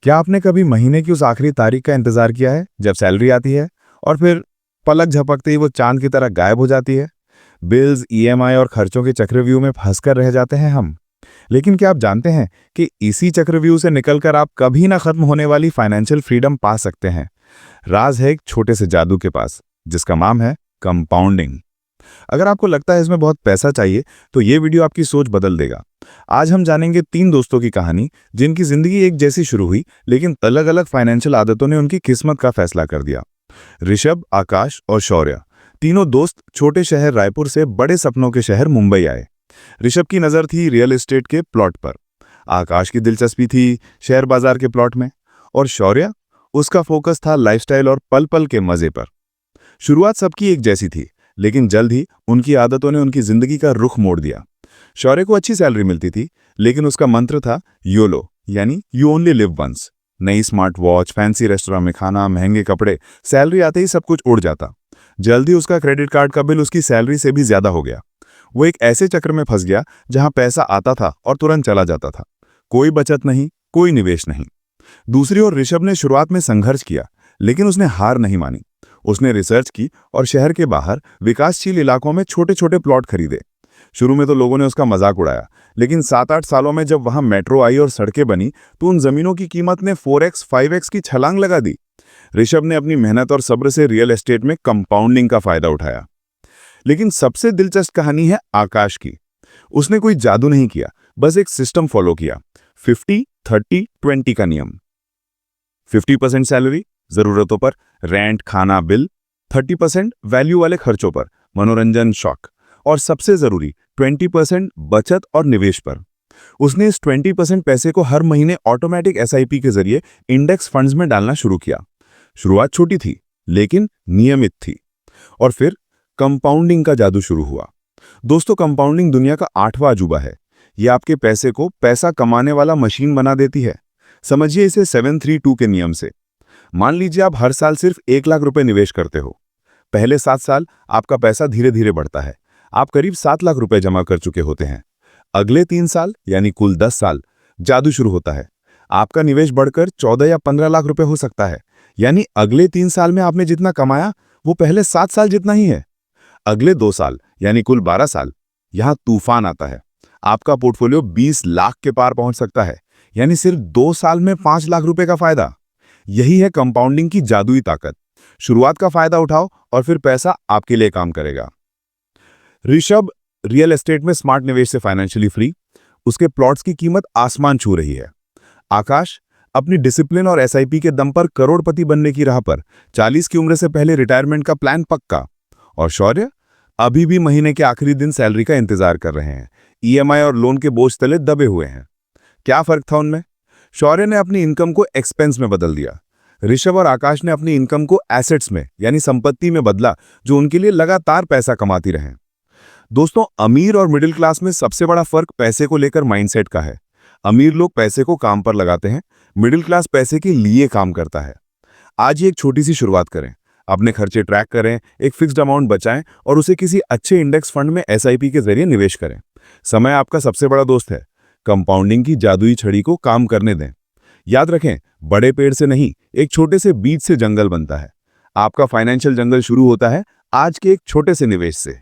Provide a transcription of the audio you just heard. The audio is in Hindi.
क्या आपने कभी महीने की उस आखिरी तारीख का इंतजार किया है जब सैलरी आती है और फिर पलक झपकते ही वो चांद की तरह गायब हो जाती है। बिल्स, ईएमआई और खर्चों के चक्रव्यूह में फंसकर रह जाते हैं हम। लेकिन क्या आप जानते हैं कि इसी चक्रव्यूह से निकलकर आप कभी ना खत्म होने वाली फाइनेंशियल फ्रीडम पा सकते हैं। राज है एक छोटे से जादू के पास, जिसका नाम है कंपाउंडिंग। अगर आपको लगता है इसमें बहुत पैसा चाहिए, तो ये वीडियो आपकी सोच बदल देगा। आज हम जानेंगे 3 दोस्तों की कहानी, जिनकी जिंदगी एक जैसी शुरू हुई, लेकिन अलग अलग फाइनेंशियल आदतों ने उनकी किस्मत का फैसला कर दिया। ऋषभ, आकाश और शौर्य, तीनों दोस्त छोटे शहर रायपुर से बड़े सपनों के शहर मुंबई आए। ऋषभ की नज़र थी रियल एस्टेट के प्लॉट पर, आकाश की दिलचस्पी थी शेयर बाजार के प्लॉट में, और शौर्य, उसका फोकस था लाइफस्टाइल और पल पल के मजे पर। शुरुआत सबकी एक जैसी थी, लेकिन जल्द ही उनकी आदतों ने उनकी जिंदगी का रुख मोड़ दिया। शौर्य को अच्छी सैलरी मिलती थी, लेकिन उसका मंत्र था योलो, यानी यू ओनली लिव वंस। नई स्मार्ट वॉच, फैंसी रेस्टोरेंट में खाना, महंगे कपड़े, सैलरी आते ही सब कुछ उड़ जाता। जल्दी उसका क्रेडिट कार्ड का बिल उसकी सैलरी से भी ज्यादा हो गया। वो एक ऐसे चक्र में फंस गया जहां पैसा आता था और तुरंत चला जाता था। कोई बचत नहीं, कोई निवेश नहीं। दूसरी ओर ऋषभ ने शुरुआत में संघर्ष किया, लेकिन उसने हार नहीं मानी। उसने रिसर्च की और शहर के बाहर विकासशील इलाकों में छोटे छोटे प्लॉट खरीदे। शुरू में तो लोगों ने उसका मजाक उड़ाया, लेकिन 7-8 सालों में जब वहां मेट्रो आई और सड़कें बनी, तो उन जमीनों की कीमत ने 4x 5x की छलांग लगा दी। ऋषभ ने अपनी मेहनत और सब्र से रियल एस्टेट में कंपाउंडिंग का फायदा उठाया। लेकिन सबसे दिलचस्प कहानी है आकाश की। उसने कोई जादू नहीं किया, बस एक सिस्टम फॉलो किया। 50-30-20 का नियम। 50% सैलरी जरूरतों पर, रेंट, खाना, बिल। 30% वैल्यू वाले खर्चों पर, मनोरंजन, शौक। और सबसे जरूरी 20% बचत और निवेश पर। उसने इस 20% पैसे को हर महीने ऑटोमेटिक एसआईपी के जरिए इंडेक्स फंड्स में डालना शुरू किया। शुरुआत छोटी थी, लेकिन नियमित थी। और फिर कंपाउंडिंग का जादू शुरू हुआ। दोस्तों, कंपाउंडिंग दुनिया का 8वां अजूबा है। यह आपके पैसे को पैसा कमाने वाला मशीन बना देती है। समझिए इसे 732 के नियम से। मान लीजिए आप हर साल सिर्फ 1 लाख रुपए निवेश करते हो। पहले 7 साल आपका पैसा धीरे धीरे बढ़ता है। आप करीब 7 लाख रुपए जमा कर चुके होते हैं। अगले 3 साल यानी कुल 10 साल जादू शुरू होता है। आपका निवेश बढ़कर 14 या 15 लाख रुपए हो सकता है। यानी अगले 3 साल में आपने जितना कमाया, वो पहले 7 साल जितना ही है। अगले 2 साल यानी कुल 12 साल, यहां तूफान आता है। आपका पोर्टफोलियो 20 लाख के पार पहुंच सकता है। यानी सिर्फ 2 साल में 5 लाख रुपए का फायदा। यही है कंपाउंडिंग की जादुई ताकत। शुरुआत का फायदा उठाओ और फिर पैसा आपके लिए काम करेगा। ऋषभ रियल एस्टेट में स्मार्ट निवेश से फाइनेंशियली फ्री, उसके प्लॉट्स की कीमत आसमान छू रही है। आकाश अपनी डिसिप्लिन और एसआईपी के दम पर करोड़पति बनने की राह पर, 40 की उम्र से पहले रिटायरमेंट का प्लान पक्का। और शौर्य अभी भी महीने के आखिरी दिन सैलरी का इंतजार कर रहे हैं। ईएमआई और लोन के बोझ तले दबे हुए हैं। क्या फर्क था उनमें? शौर्य ने अपनी इनकम को एक्सपेंस में बदल दिया। ऋषभ और आकाश ने अपनी इनकम को एसेट्स में यानी संपत्ति में बदला, जो उनके लिए लगातार पैसा कमाती रहे। दोस्तों, अमीर और मिडिल क्लास में सबसे बड़ा फर्क पैसे को लेकर माइंडसेट का है। अमीर लोग पैसे को काम पर लगाते हैं, मिडिल क्लास पैसे के लिए काम करता है। आज ही एक छोटी सी शुरुआत करें। अपने खर्चे ट्रैक करें, एक फिक्स्ड अमाउंट बचाएं और उसे किसी अच्छे इंडेक्स फंड में एसआईपी के जरिए निवेश करें। समय आपका सबसे बड़ा दोस्त है। कंपाउंडिंग की जादुई छड़ी को काम करने दें। याद रखें, बड़े पेड़ से नहीं, एक छोटे से बीज से जंगल बनता है। आपका फाइनेंशियल जंगल शुरू होता है आज के एक छोटे से निवेश से।